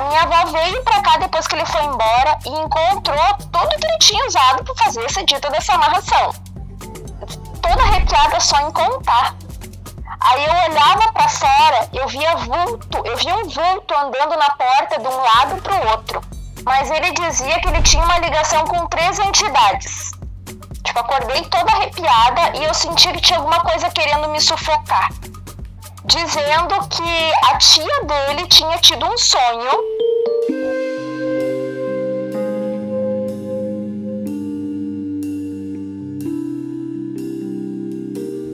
minha avó veio pra cá depois que ele foi embora e encontrou tudo que ele tinha usado pra fazer esse dito dessa amarração. Toda arrepiada só em contar. Aí eu olhava pra fora, eu via um vulto andando na porta de um lado pro outro. Mas ele dizia que ele tinha uma ligação com 3 entidades. Tipo, acordei toda arrepiada e eu senti que tinha alguma coisa querendo me sufocar. Dizendo que a tia dele tinha tido um sonho.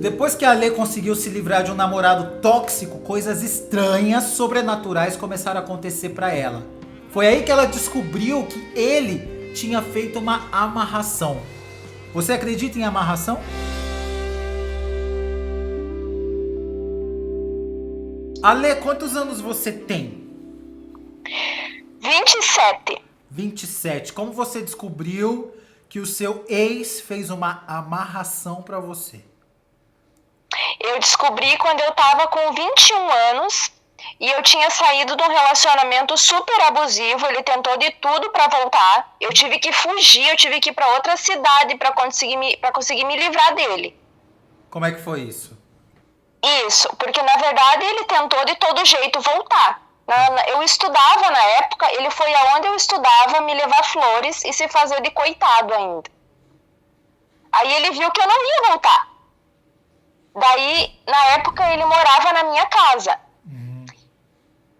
Depois que a Lê conseguiu se livrar de um namorado tóxico, coisas estranhas, sobrenaturais começaram a acontecer pra ela. Foi aí que ela descobriu que ele tinha feito uma amarração. Você acredita em amarração? Ale, quantos anos você tem? 27. 27. Como você descobriu que o seu ex fez uma amarração pra você? Eu descobri quando eu tava com 21 anos e eu tinha saído de um relacionamento super abusivo. Ele tentou de tudo pra voltar. Eu tive que fugir, eu tive que ir pra outra cidade pra conseguir me livrar dele. Como é que foi isso? Isso, porque na verdade ele tentou de todo jeito voltar. Eu estudava na época, ele foi aonde eu estudava me levar flores e se fazer de coitado ainda. Aí ele viu que eu não ia voltar. Daí, na época, ele morava na minha casa.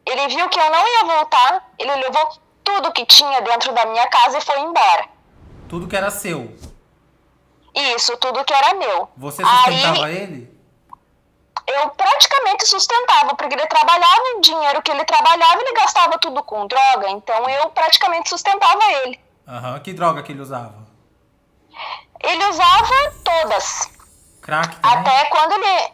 Ele viu que eu não ia voltar, ele levou tudo que tinha dentro da minha casa e foi embora. Tudo que era seu? Isso, tudo que era meu. Você sustentava ele? Eu praticamente sustentava, porque ele trabalhava, o dinheiro que ele trabalhava, ele gastava tudo com droga, então eu praticamente sustentava ele. Que droga que ele usava? Ele usava todas. Crack também?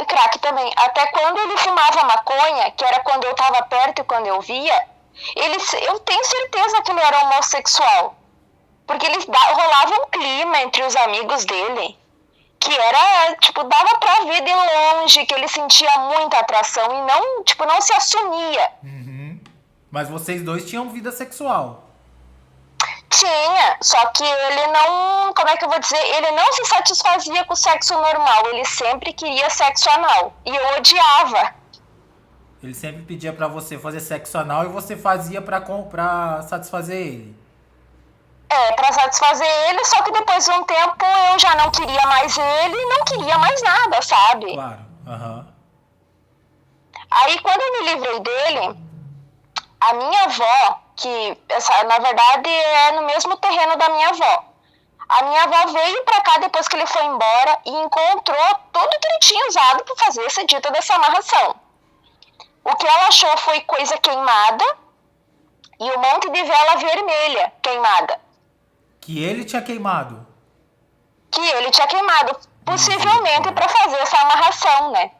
Crack também. Até quando ele fumava maconha, que era quando eu tava perto e quando eu via, eu tenho certeza que ele era homossexual. Porque rolava um clima entre os amigos dele, que era, tipo, dava pra ver de longe que ele sentia muita atração e não se assumia. Mas vocês dois tinham vida sexual? Tinha, só que ele não, como é que eu vou dizer, ele não se satisfazia com o sexo normal, ele sempre queria sexo anal, e eu odiava. Ele sempre pedia pra você fazer sexo anal e você fazia pra satisfazer ele? Pra satisfazer ele, só que depois de um tempo eu já não queria mais ele e não queria mais nada, sabe? Claro, Aí quando eu me livrei dele, a minha avó, na verdade é no mesmo terreno da minha avó. A minha avó veio pra cá depois que ele foi embora e encontrou tudo que ele tinha usado pra fazer esse dito dessa amarração. O que ela achou foi coisa queimada e um monte de vela vermelha queimada. Que ele tinha queimado? Que ele tinha queimado, possivelmente pra fazer essa amarração, né?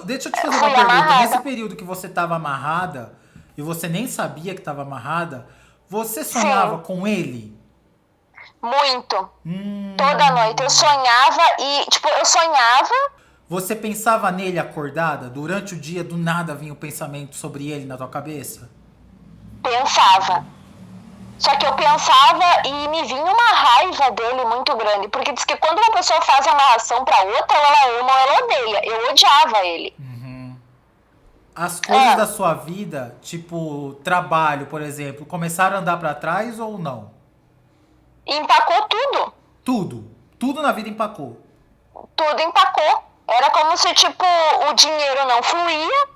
Deixa eu te fazer uma pergunta. Nesse período que você tava amarrada e você nem sabia que tava amarrada, você sonhava com ele? Muito. Toda noite eu sonhava eu sonhava. Você pensava nele acordada? Durante o dia, do nada vinha o pensamento sobre ele na tua cabeça? Pensava. Só que eu pensava e me vinha uma raiva dele muito grande, porque diz que quando uma pessoa faz amarração pra outra, ela ama ou ela odeia. Eu odiava ele. As coisas da sua vida, tipo trabalho, por exemplo, começaram a andar pra trás ou não? Empacou tudo. Tudo? Tudo na vida empacou? Tudo empacou. Era como se, o dinheiro não fluía.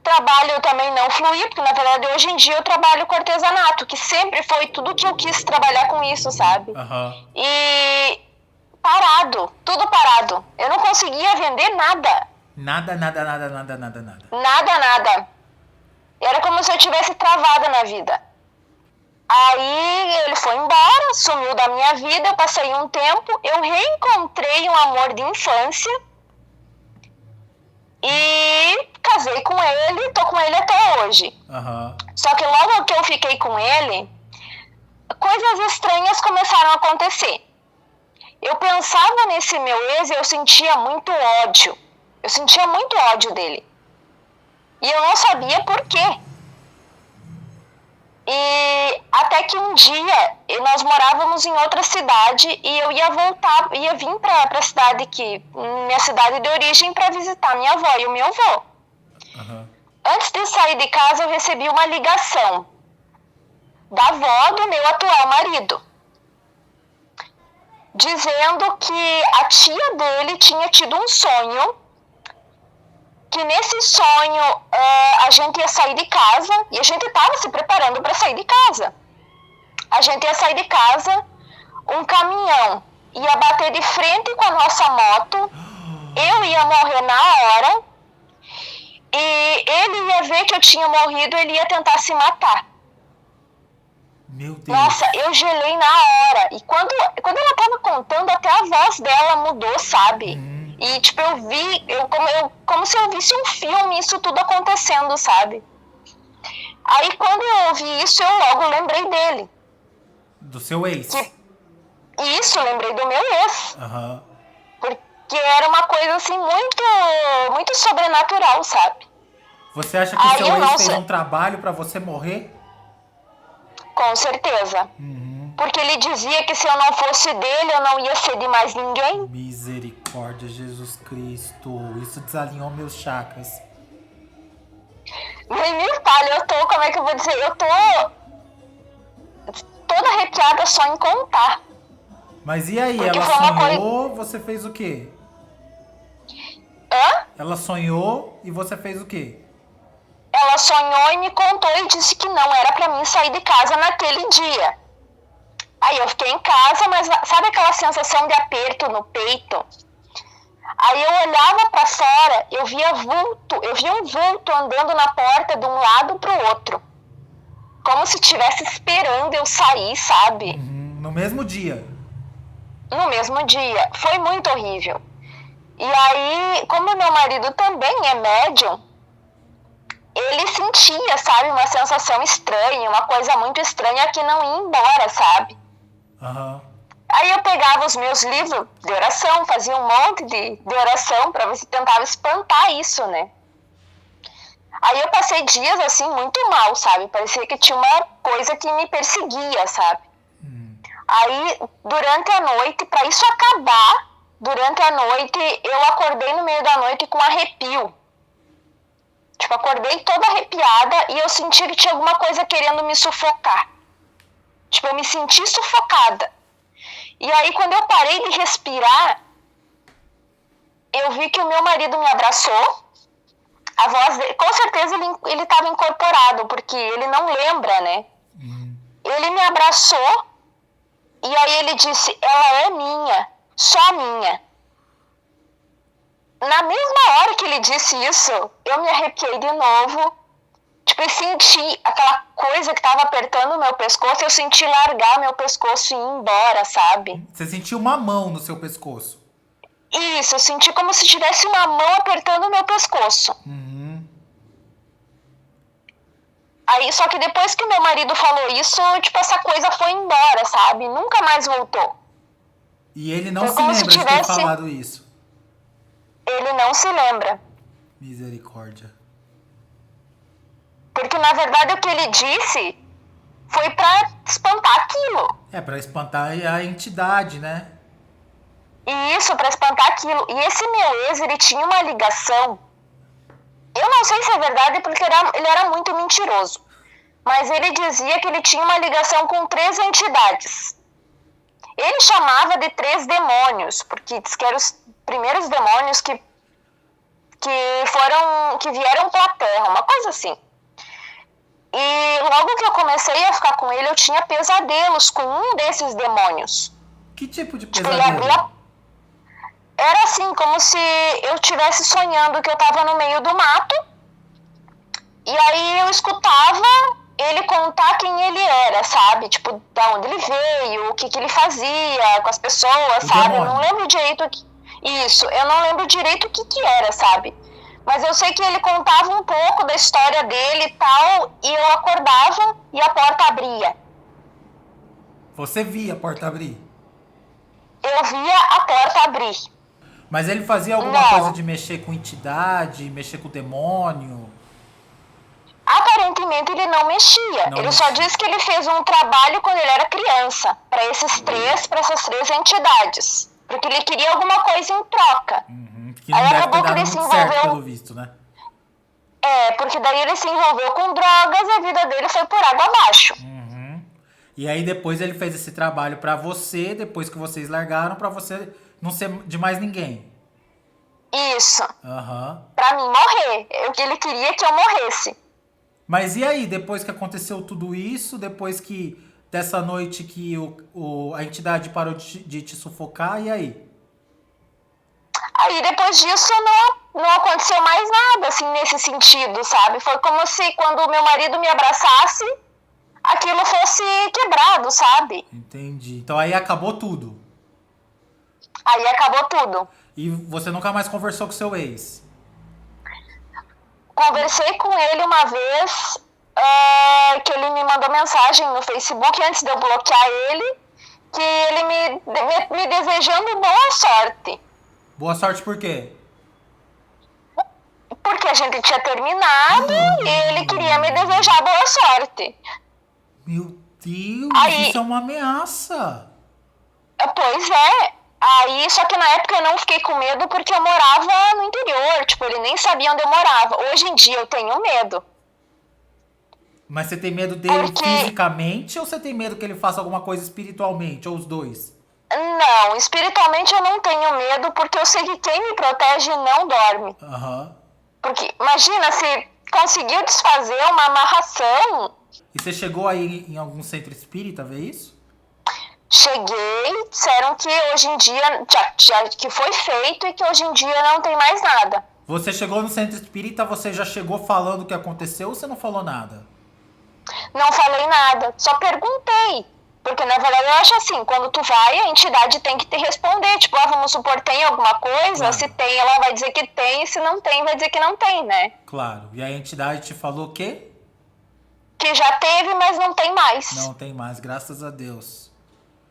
Trabalho também não fluía, porque na verdade hoje em dia eu trabalho com artesanato, que sempre foi tudo que eu quis trabalhar com isso, sabe? E parado, tudo parado. Eu não conseguia vender nada. Nada. Nada. Era como se eu tivesse travada na vida. Aí ele foi embora, sumiu da minha vida, eu passei um tempo, eu reencontrei um amor de infância e casei com ele, tô com ele até hoje. Só que logo que eu fiquei com ele, coisas estranhas começaram a acontecer. Eu pensava nesse meu ex e eu sentia muito ódio. Eu sentia muito ódio dele. E eu não sabia por quê. E até que um dia nós morávamos em outra cidade e eu ia voltar, ia vir para a cidade minha cidade de origem, para visitar minha avó e o meu avô. Aham. Antes de sair de casa, eu recebi uma ligação da avó do meu atual marido, dizendo que a tia dele tinha tido um sonho, que nesse sonho a gente ia sair de casa, e a gente estava se preparando para sair de casa. A gente ia sair de casa, um caminhão ia bater de frente com a nossa moto, eu ia morrer na hora, e ele ia ver que eu tinha morrido, ele ia tentar se matar. Meu Deus. Nossa, eu gelei na hora. E quando ela tava contando, até a voz dela mudou, sabe? E tipo, eu vi, como se eu visse um filme, isso tudo acontecendo, sabe? Aí quando eu ouvi isso, eu logo lembrei dele. Do seu ex. Isso, lembrei do meu ex. Aham. Porque era uma coisa assim muito, muito sobrenatural, sabe? Você acha que Aí seu eu ex não fez sei. um trabalho pra você morrer? Com certeza. Porque ele dizia que se eu não fosse dele, eu não ia ser de mais ninguém. Misericórdia, Jesus Cristo. Isso desalinhou meus chakras. Nem me fale, como é que eu vou dizer? Eu tô toda arrepiada só em contar. Mas e aí, Porque ela foi uma sonhou, você fez o quê? Hã? Ela sonhou e você fez o quê? Ela sonhou e me contou e disse que não era pra mim sair de casa naquele dia. Aí eu fiquei em casa, mas sabe aquela sensação de aperto no peito? Aí eu olhava pra fora, eu via um vulto andando na porta de um lado pro outro. Como se estivesse esperando eu sair, sabe? No mesmo dia. No mesmo dia. Foi muito horrível. E aí, como meu marido também é médium, ele sentia, sabe, uma sensação estranha, uma coisa muito estranha que não ia embora, sabe? Aham. Aí eu pegava os meus livros de oração, fazia um monte de oração para ver se tentava espantar isso, né? Aí eu passei dias assim muito mal, sabe? Parecia que tinha uma coisa que me perseguia, sabe? Aí durante a noite, para isso acabar, durante a noite eu acordei no meio da noite com arrepio. Tipo, acordei toda arrepiada e eu senti que tinha alguma coisa querendo me sufocar. Tipo, eu me senti sufocada. E aí, quando eu parei de respirar, eu vi que o meu marido me abraçou. A voz dele, com certeza ele estava incorporado, porque ele não lembra, né? Ele me abraçou e aí ele disse, ela é minha, só minha. Na mesma hora que ele disse isso, eu me arrepiei de novo. Tipo, eu senti aquela coisa que tava apertando o meu pescoço, eu senti largar meu pescoço e ir embora, sabe? Você sentiu uma mão no seu pescoço. Isso, eu senti como se tivesse uma mão apertando o meu pescoço. Aí, só que depois que meu marido falou isso, tipo, essa coisa foi embora, sabe? Nunca mais voltou. E ele não Foi se como se lembra de ter tivesse- falado isso. Ele não se lembra. Misericórdia. Porque, na verdade, o que ele disse foi pra espantar aquilo. É, pra espantar a entidade, né? E isso, pra espantar aquilo. E esse meu ex, ele tinha uma ligação. Eu não sei se é verdade, porque ele era muito mentiroso. Mas ele dizia que ele tinha uma ligação com 3 entidades. Ele chamava de 3 demônios, porque diz que eram os primeiros demônios que vieram pra Terra, uma coisa assim. E logo que eu comecei a ficar com ele, eu tinha pesadelos com um desses demônios. Que tipo de Ele pesadelo? Era assim, como se eu estivesse sonhando que eu tava no meio do mato. E aí eu escutava ele contar quem ele era, sabe? Tipo, da onde ele veio, o que ele fazia com as pessoas, O sabe? Eu demônio. não lembro direito isso, eu não lembro direito o que era, sabe? Mas eu sei que ele contava um pouco da história dele e tal, e eu acordava e a porta abria. Você via a porta abrir. Eu via a porta abrir. Mas ele fazia alguma Não. coisa de mexer com entidade, mexer com o demônio? sentimento ele não mexia. Não ele mexia. só disse que ele fez um trabalho quando ele era criança, para essas três entidades. Porque ele queria alguma coisa em troca. Que não Aí deve acabou ter que dado ele se muito certo, envolveu. pelo visto, né? Porque daí ele se envolveu com drogas e a vida dele foi por água abaixo. E aí depois ele fez esse trabalho pra você, depois que vocês largaram, pra você não ser de mais ninguém. Isso. Aham. Pra mim morrer. Ele queria que eu morresse. Mas e aí, depois que aconteceu tudo isso, depois que dessa noite que a entidade parou de te sufocar, e aí? Aí depois disso não aconteceu mais nada, assim, nesse sentido, sabe? Foi como se quando o meu marido me abraçasse, aquilo fosse quebrado, sabe? Entendi. Então aí acabou tudo. Aí acabou tudo. E você nunca mais conversou com seu ex? Conversei com ele uma vez, que ele me mandou mensagem no Facebook antes de eu bloquear ele, que ele me desejando boa sorte. Boa sorte por quê? Porque a gente tinha terminado e ele queria me desejar boa sorte. Meu Deus, Aí- isso é uma ameaça. Pois é. Aí, só que na época eu não fiquei com medo porque eu morava no interior. Tipo, ele nem sabia onde eu morava. Hoje em dia eu tenho medo. Mas você tem medo dele Porque- fisicamente ou você tem medo que ele faça alguma coisa espiritualmente? Ou os dois? Não, espiritualmente eu não tenho medo porque eu sei que quem me protege não dorme. Aham. Porque, imagina, se conseguiu desfazer uma amarração, E você chegou aí em algum centro espírita ver isso? cheguei, disseram que hoje em dia, já que foi feito e que hoje em dia não tem mais nada. Você chegou no centro espírita, você já chegou falando o que aconteceu ou você não falou nada? Não falei nada, só perguntei. Porque, na verdade, eu acho assim, quando tu vai, a entidade tem que te responder. Tipo, vamos supor, tem alguma coisa? Claro. Se tem, ela vai dizer que tem. Se não tem, vai dizer que não tem, né? Claro. E a entidade te falou o quê? Que já teve, mas não tem mais. Não tem mais, graças a Deus.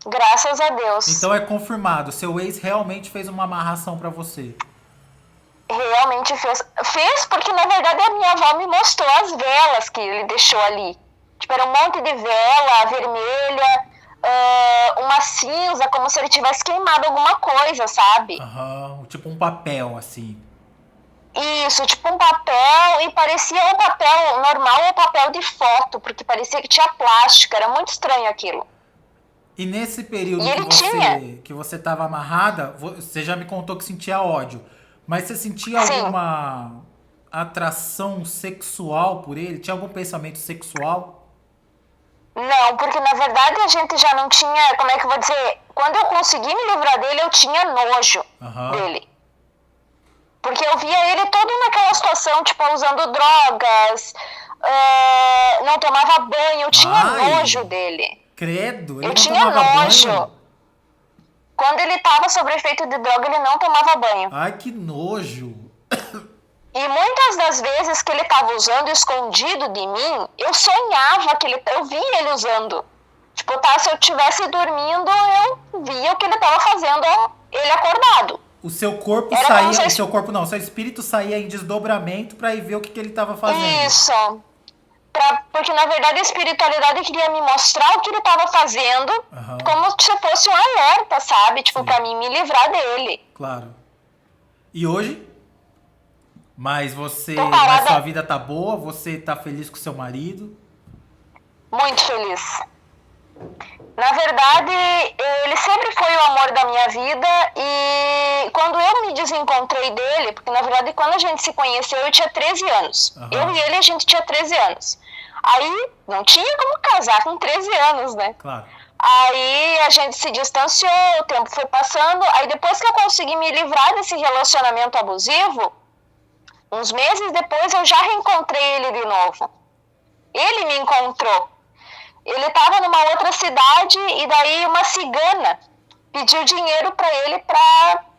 Graças a Deus. Então é confirmado, seu ex realmente fez uma amarração pra você. Realmente fez. Fez porque, na verdade, a minha avó me mostrou as velas que ele deixou ali. Tipo, era um monte de vela vermelha, uma cinza, como se ele tivesse queimado alguma coisa, sabe? Aham, tipo um papel, assim. Isso, tipo um papel, e parecia um papel normal ou papel de foto, porque parecia que tinha plástico, era muito estranho aquilo. E nesse período E ele tinha. que você tava amarrada, você já me contou que sentia ódio. Mas você sentia Sim. alguma atração sexual por ele? Tinha algum pensamento sexual? Não, porque na verdade a gente já não tinha, como é que eu vou dizer, quando eu consegui me livrar dele, eu tinha nojo Aham. dele. Porque eu via ele todo naquela situação, tipo, usando drogas, não tomava banho, eu tinha Ai. nojo dele. Credo, ele Eu não tinha tomava nojo. banho? Quando ele tava sob efeito de droga, ele não tomava banho. Ai, que nojo. E muitas das vezes que ele tava usando escondido de mim, eu sonhava que eu via ele usando. Tipo, se eu estivesse dormindo, eu via o que ele tava fazendo, ele acordado. O seu corpo Era saía, como se- o seu corpo não, o seu espírito saía em desdobramento pra ir ver o que ele tava fazendo. Isso. Porque, na verdade, a espiritualidade queria me mostrar o que ele tava fazendo, Aham. como se fosse um alerta, sabe? Tipo, Sim. pra mim me livrar dele. Claro. E hoje? Mas Tô parada. mas sua vida tá boa? Você tá feliz com seu marido? Muito feliz. Na verdade, ele sempre foi o amor da minha vida e quando eu me desencontrei dele, porque na verdade quando a gente se conheceu eu tinha 13 anos. Aham. Eu e ele a gente tinha 13 anos. Aí não tinha como casar com 13 anos, né? Claro. Aí a gente se distanciou, o tempo foi passando, aí depois que eu consegui me livrar desse relacionamento abusivo, uns meses depois eu já reencontrei ele de novo. Ele me encontrou. Ele estava numa outra cidade e daí uma cigana pediu dinheiro para ele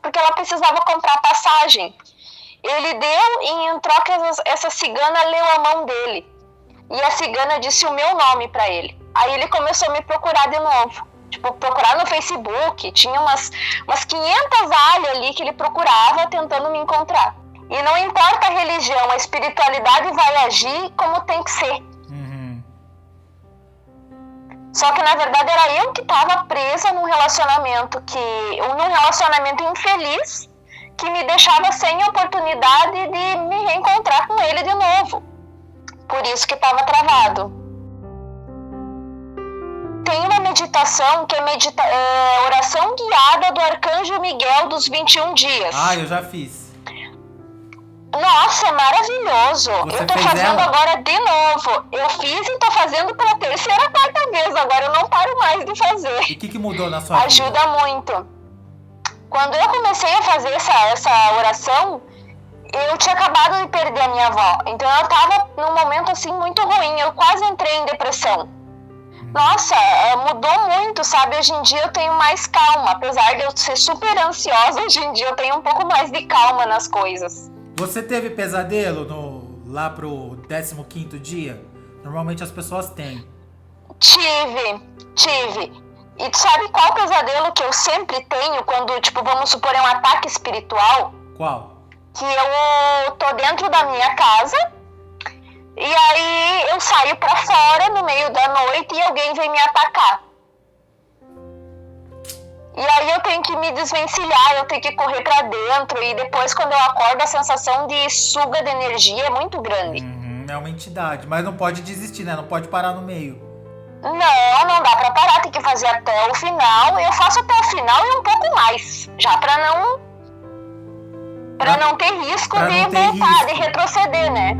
porque ela precisava comprar passagem. Ele deu e em troca essa cigana leu a mão dele. E a cigana disse o meu nome para ele. Aí ele começou a me procurar de novo. Tipo, procurar no Facebook. Tinha umas 500 alhas ali que ele procurava tentando me encontrar. E não importa a religião, a espiritualidade vai agir como tem que ser. Só que na verdade era eu que estava presa num relacionamento infeliz, que me deixava sem oportunidade de me reencontrar com ele de novo. Por isso que estava travado. Tem uma meditação que é oração guiada do Arcanjo Miguel dos 21 dias. Ah, eu já fiz. Nossa, é maravilhoso. Você eu tô fez fazendo ela? agora de novo. Eu fiz e tô fazendo pela terceira, quarta vez. Agora eu não paro mais de fazer. E o que mudou na sua vida? Ajuda muito. Quando eu comecei a fazer essa oração, eu tinha acabado de perder a minha avó. Então eu tava num momento assim muito ruim. Eu quase entrei em depressão. Nossa, mudou muito, sabe? Hoje em dia eu tenho mais calma. Apesar de eu ser super ansiosa, hoje em dia eu tenho um pouco mais de calma nas coisas. Você teve pesadelo lá pro 15º dia? Normalmente as pessoas têm. Tive. E tu sabe qual pesadelo que eu sempre tenho quando, tipo, vamos supor, é um ataque espiritual? Qual? Que eu tô dentro da minha casa e aí eu saio pra fora no meio da noite e alguém vem me atacar. E aí eu tenho que me desvencilhar, eu tenho que correr pra dentro. E depois, quando eu acordo, a sensação de suga de energia é muito grande. É uma entidade, mas não pode desistir, né? Não pode parar no meio. Não dá pra parar, tem que fazer até o final. Eu faço até o final e um pouco mais, já pra não ter risco de voltar, de retroceder, né?